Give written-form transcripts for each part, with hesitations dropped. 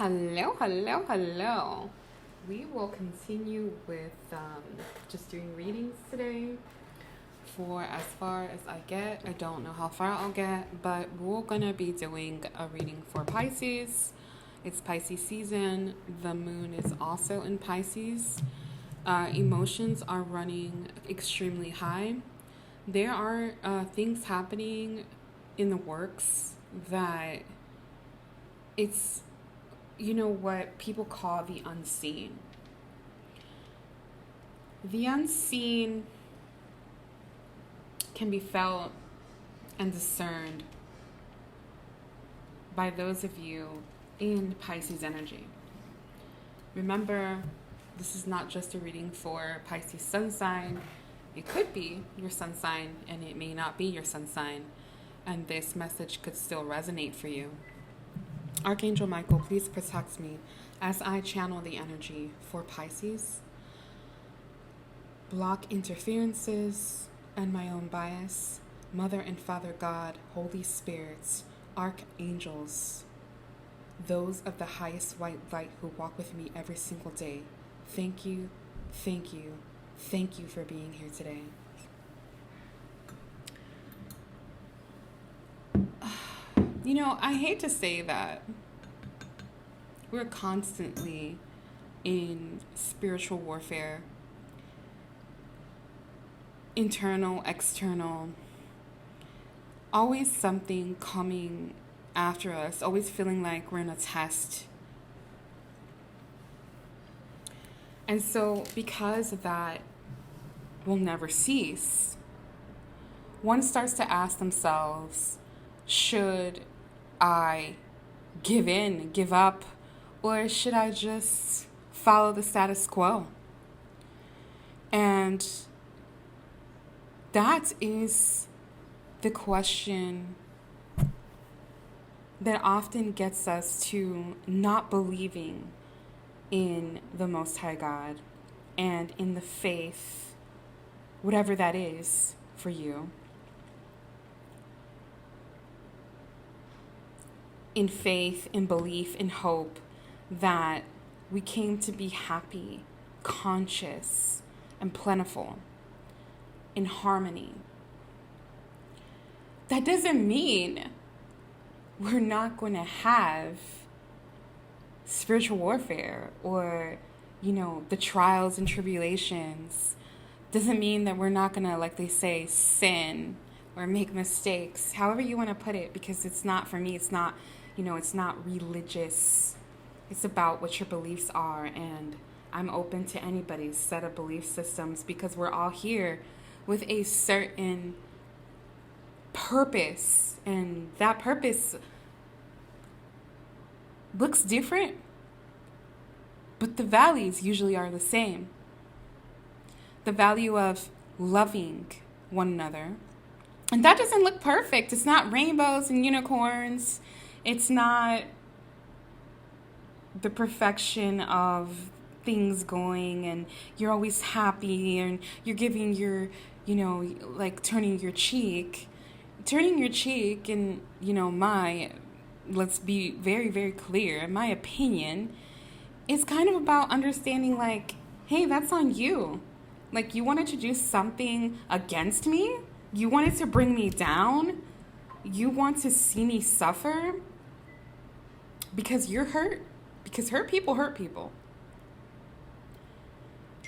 Hello, hello, hello. We will continue with just doing readings today for as far as I get. I don't know how far I'll get, but we're going to be doing a reading for Pisces. It's Pisces season. The moon is also in Pisces. Emotions are running extremely high. There are things happening in the works that it's what people call the unseen. The unseen can be felt and discerned by those of you in Pisces energy. Remember, this is not just a reading for Pisces sun sign. It could be your sun sign and it may not be your sun sign, and this message could still resonate for you. Archangel Michael, please protect me as I channel the energy for Pisces. Block interferences and my own bias. Mother and Father God, Holy Spirits, Archangels, those of the highest white light who walk with me every single day. Thank you, thank you, thank you for being here today. I hate to say that we're constantly in spiritual warfare, internal, external, always something coming after us, always feeling like we're in a test. And so because that will never cease, one starts to ask themselves, should I give in, give up, or should I just follow the status quo? And that is the question that often gets us to not believing in the Most High God and in the faith, whatever that is for you. In faith, in belief, in hope that we came to be happy, conscious, and plentiful, in harmony. That doesn't mean we're not going to have spiritual warfare or, the trials and tribulations. Doesn't mean that we're not going to, like they say, sin or make mistakes, however you want to put it, because it's not, for me, it's not, it's not religious. It's about what your beliefs are, and I'm open to anybody's set of belief systems because we're all here with a certain purpose, and that purpose looks different, but the values usually are the same. The value of loving one another. And that doesn't look perfect. It's not rainbows and unicorns. It's not the perfection of things going and you're always happy and you're giving your, like turning your cheek. Turning your cheek and, let's be very, very clear, in my opinion, is kind of about understanding like, hey, that's on you. Like, you wanted to do something against me? You wanted to bring me down? You want to see me suffer? Because you're hurt? Because hurt people hurt people.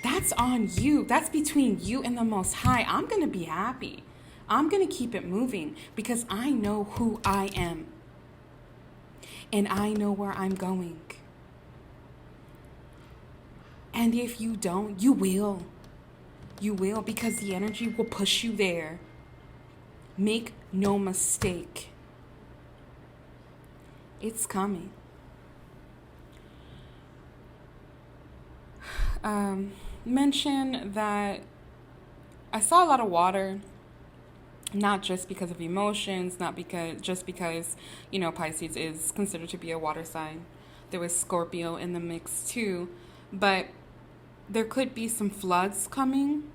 That's on you. That's between you and the Most High. I'm going to be happy. I'm going to keep it moving because I know who I am. And I know where I'm going. And if you don't, you will. You will, because the energy will push you there. Make no mistake. It's coming. Mention that I saw a lot of water, not just because of emotions, not because Pisces is considered to be a water sign. There was Scorpio in the mix too, but there could be some floods coming.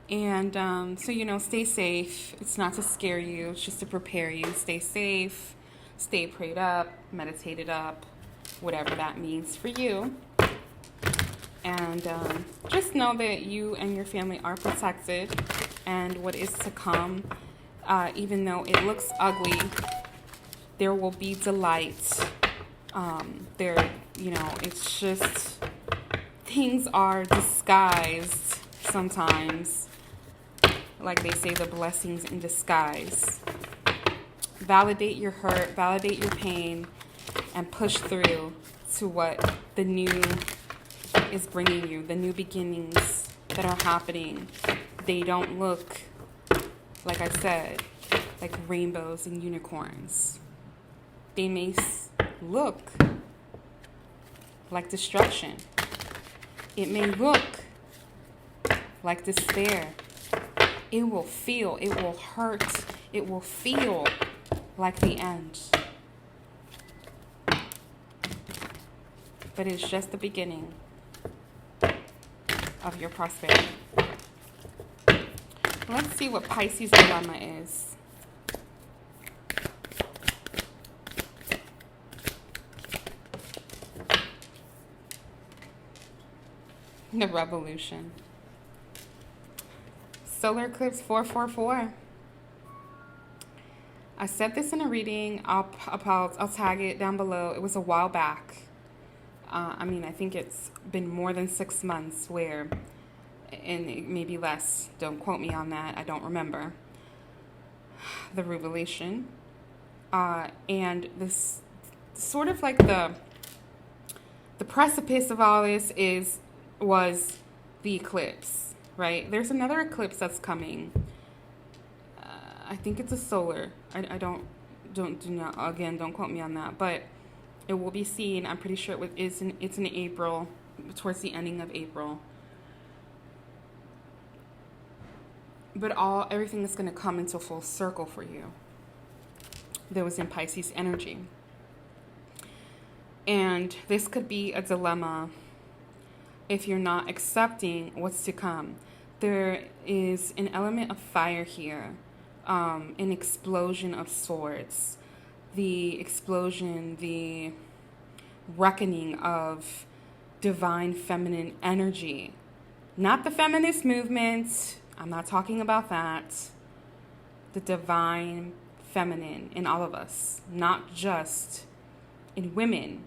And so, stay safe. It's not to scare you. It's just to prepare you. Stay safe. Stay prayed up. Meditated up. whatever that means for you. And just know that you and your family are protected, and what is to come, even though it looks ugly, there will be delight. It's just things are disguised sometimes. Like they say, the blessings in disguise. Validate your hurt, validate your pain, and push through to what the new is bringing you, the new beginnings that are happening. They don't look, like I said, like rainbows and unicorns. They may look like destruction. It may look like despair. It will feel, it will hurt, it will feel like the end. But it's just the beginning of your prosperity. Let's see what Pisces dilemma is. The revolution. Solar eclipse 444. I said this in a reading. I'll tag it down below. It was a while back. I think it's been more than 6 months and it may be less. Don't quote me on that. I don't remember. The revelation. And this sort of like the precipice of all this was the eclipse, right? There's another eclipse that's coming. I think it's a solar. I don't quote me on that, but it will be seen. I'm pretty sure it's in April, towards the ending of April. But everything is going to come into full circle for you. That was in Pisces energy. And this could be a dilemma if you're not accepting what's to come. There is an element of fire here, an explosion of swords. The explosion, the reckoning of divine feminine energy. Not the feminist movement. I'm not talking about that. The divine feminine in all of us, not just in women.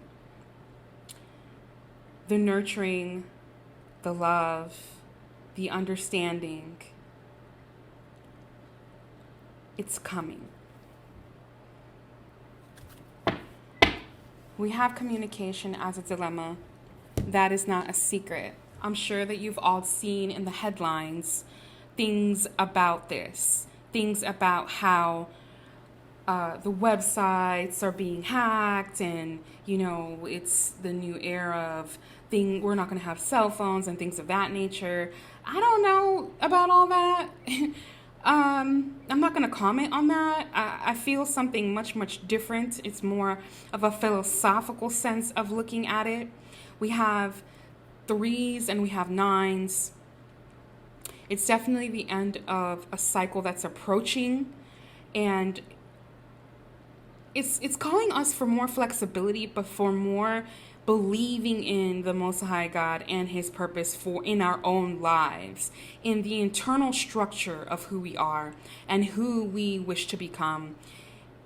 The nurturing, the love, the understanding. It's coming. We have communication as a dilemma. That is not a secret. I'm sure that you've all seen in the headlines things about this. Things about how the websites are being hacked and, it's the new era of we're not going to have cell phones and things of that nature. I don't know about all that. I'm not going to comment on that. I feel something much, much different. It's more of a philosophical sense of looking at it. We have 3s and we have 9s. It's definitely the end of a cycle that's approaching, and it's calling us for more flexibility, but for more believing in the Most High God and His purpose in our own lives, in the internal structure of who we are and who we wish to become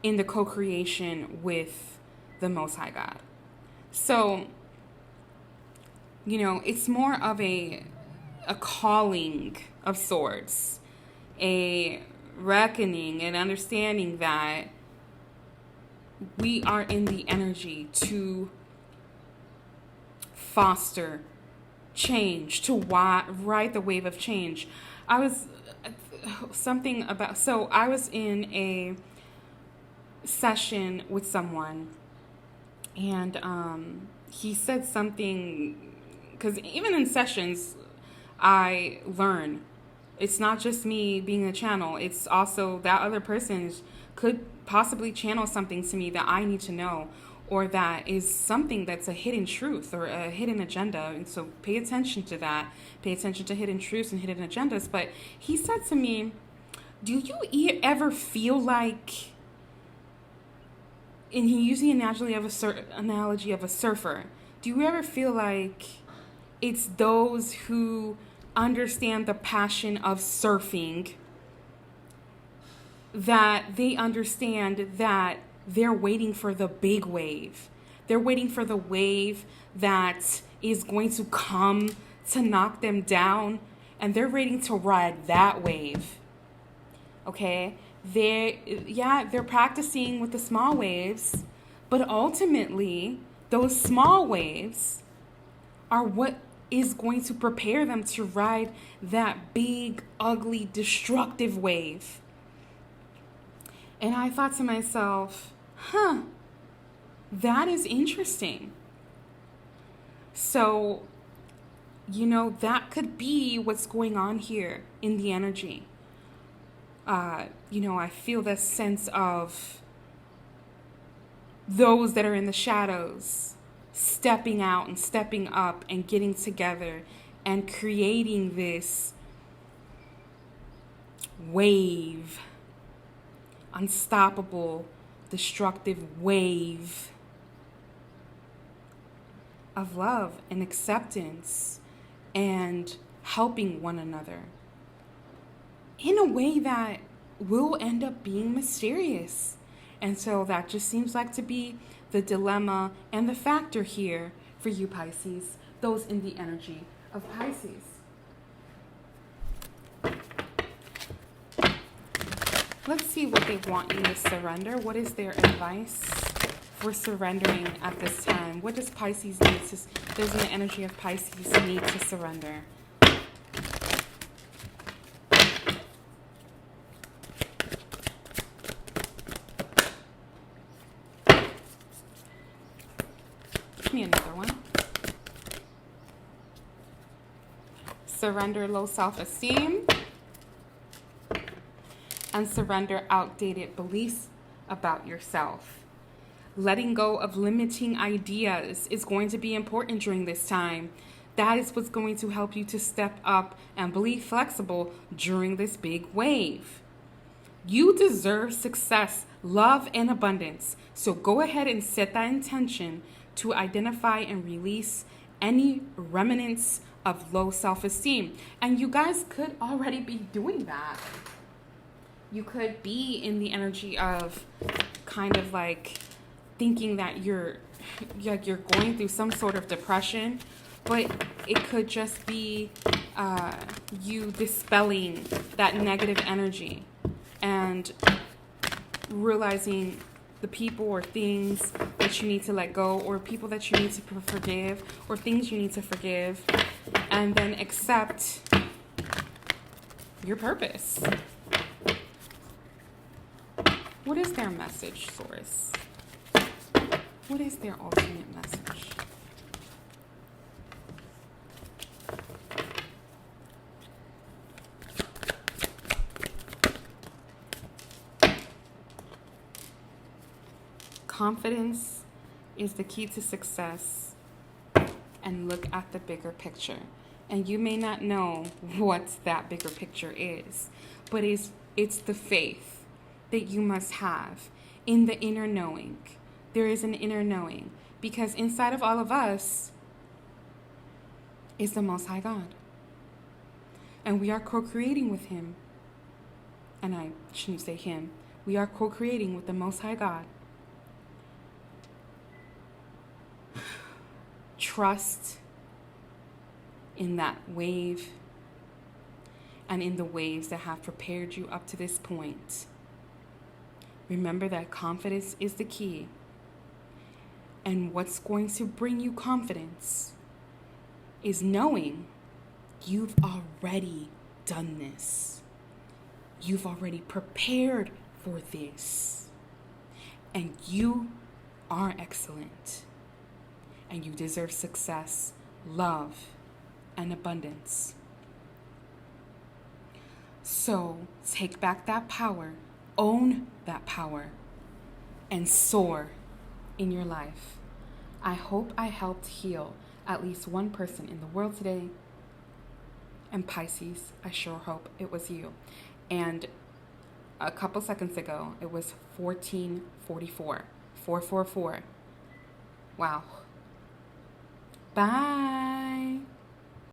in the co-creation with the Most High God. So, it's more of a calling of sorts, a reckoning and understanding that we are in the energy to foster change, to ride the wave of change. I was in a session with someone, and he said something, because even in sessions, I learn. It's not just me being a channel. It's also that other person could possibly channel something to me that I need to know, or that is something that's a hidden truth or a hidden agenda. And so pay attention to that. Pay attention to hidden truths and hidden agendas. But he said to me, do you ever feel like and he used the analogy of a surfer. Do you ever feel like it's those who understand the passion of surfing, that they understand that they're waiting for the big wave? They're waiting for the wave that is going to come to knock them down, and they're waiting to ride that wave. Okay? They're practicing with the small waves, but ultimately, those small waves are what is going to prepare them to ride that big, ugly, destructive wave. And I thought to myself, that is interesting. So, that could be what's going on here in the energy. I feel this sense of those that are in the shadows stepping out and stepping up and getting together and creating this wave, unstoppable, destructive wave of love and acceptance and helping one another in a way that will end up being mysterious. And so that just seems like to be the dilemma and the factor here for you Pisces, those in the energy of Pisces. Let's see what they want you to surrender. What is their advice for surrendering at this time? What does Pisces need to, those in the energy of Pisces need to surrender? Give me another one. Surrender low self-esteem. And surrender outdated beliefs about yourself. Letting go of limiting ideas is going to be important during this time. That is what's going to help you to step up and be flexible during this big wave. You deserve success, love, and abundance. So go ahead and set that intention to identify and release any remnants of low self-esteem. And you guys could already be doing that. You could be in the energy of kind of like thinking that you're going through some sort of depression, but it could just be you dispelling that negative energy and realizing the people or things that you need to let go, or people that you need to forgive, or things you need to forgive, and then accept your purpose. What is their message, Source? What is their ultimate message? Confidence is the key to success, and look at the bigger picture. And you may not know what that bigger picture is, but it's the faith that you must have in the inner knowing. There is an inner knowing, because inside of all of us is the Most High God. And we are co-creating with Him. And I shouldn't say Him. We are co-creating with the Most High God. Trust in that wave and in the waves that have prepared you up to this point. Remember that confidence is the key. And what's going to bring you confidence is knowing you've already done this. You've already prepared for this. And you are excellent. And you deserve success, love, and abundance. So take back that power, own that power, and soar in your life. I hope I helped heal at least one person in the world today. And Pisces, I sure hope it was you. And a couple seconds ago, it was 1444. 444. Wow. Bye.